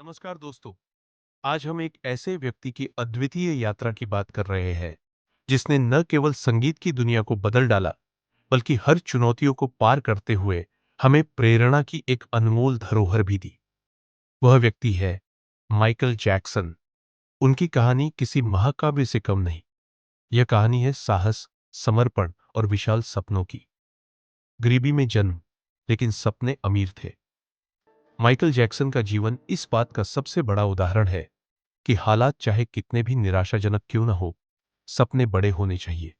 नमस्कार दोस्तों। आज हम एक ऐसे व्यक्ति की अद्वितीय यात्रा की बात कर रहे हैं जिसने न केवल संगीत की दुनिया को बदल डाला बल्कि हर चुनौतियों को पार करते हुए हमें प्रेरणा की एक अनमोल धरोहर भी दी। वह व्यक्ति है माइकल जैक्सन। उनकी कहानी किसी महाकाव्य से कम नहीं। यह कहानी है साहस, समर्पण और विशाल सपनों की। गरीबी में जन्म, लेकिन सपने अमीर थे। माइकल जैक्सन का जीवन इस बात का सबसे बड़ा उदाहरण है कि हालात चाहे कितने भी निराशाजनक क्यों न हो, सपने बड़े होने चाहिए।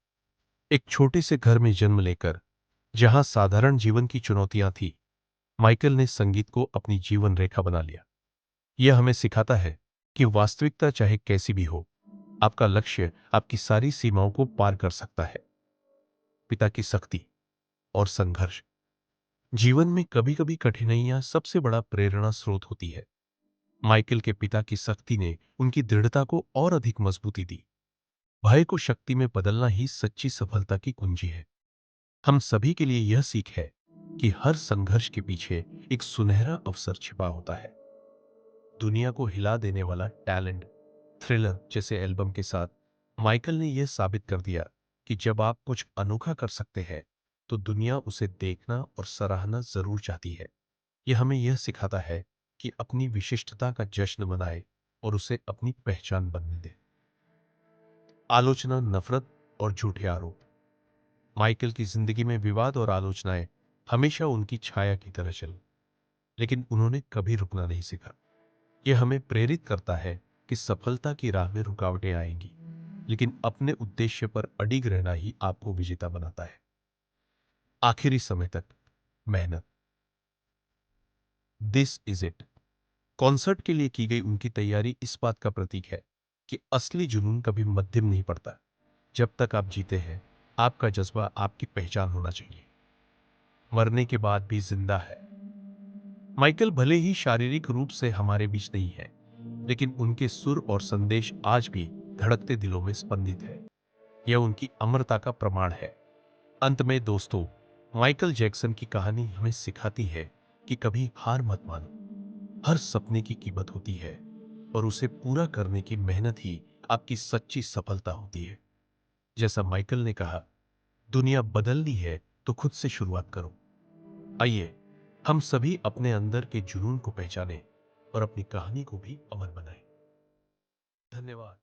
एक छोटे से घर में जन्म लेकर, जहां साधारण जीवन की चुनौतियां थी, माइकल ने संगीत को अपनी जीवन रेखा बना लिया। यह हमें सिखाता है कि वास्तविकता चाहे कैसी भी हो, आपका लक्ष्य आपकी सारी सीमाओं को पार कर सकता है। पिता की सख्ती और संघर्ष। जीवन में कभी कभी कठिनाइयां सबसे बड़ा प्रेरणा स्रोत होती है। माइकल के पिता की सख्ती ने उनकी दृढ़ता को और अधिक मजबूती दी। भय को शक्ति में बदलना ही सच्ची सफलता की कुंजी है। हम सभी के लिए यह सीख है कि हर संघर्ष के पीछे एक सुनहरा अवसर छिपा होता है। दुनिया को हिला देने वाला टैलेंट, थ्रिलर जैसे एल्बम के साथ माइकल ने यह साबित कर दिया कि जब आप कुछ अनोखा कर सकते हैं तो दुनिया उसे देखना और सराहना जरूर चाहती है। यह हमें यह सिखाता है कि अपनी विशिष्टता का जश्न मनाए और उसे अपनी पहचान बनने दे। आलोचना, नफरत और झूठे आरोप। माइकल की जिंदगी में विवाद और आलोचनाएं हमेशा उनकी छाया की तरह चली, लेकिन उन्होंने कभी रुकना नहीं सीखा। यह हमें प्रेरित करता है कि सफलता की राह में रुकावटें आएंगी, लेकिन अपने उद्देश्य पर अडिग रहना ही आपको विजेता बनाता है। आखिरी समय तक मेहनत। This is it. कॉन्सर्ट के लिए की गई उनकी तैयारी इस बात का प्रतीक है कि असली जुनून कभी मध्यम नहीं पड़ता। जब तक आप जीते हैं, आपका जज्बा आपकी पहचान होना चाहिए। मरने के बाद भी जिंदा है। माइकल भले ही शारीरिक रूप से हमारे बीच नहीं है, लेकिन उनके सुर और संदेश आज भी धड़कते दिलों में स्पंदित है। यह उनकी अमरता का प्रमाण है। अंत में दोस्तों, माइकल जैक्सन की कहानी हमें सिखाती है कि कभी हार मत मानो। हर सपने की कीमत होती है और उसे पूरा करने की मेहनत ही आपकी सच्ची सफलता होती है। जैसा माइकल ने कहा, दुनिया बदलनी है तो खुद से शुरुआत करो। आइए हम सभी अपने अंदर के जुनून को पहचानें और अपनी कहानी को भी अमर बनाएं। धन्यवाद।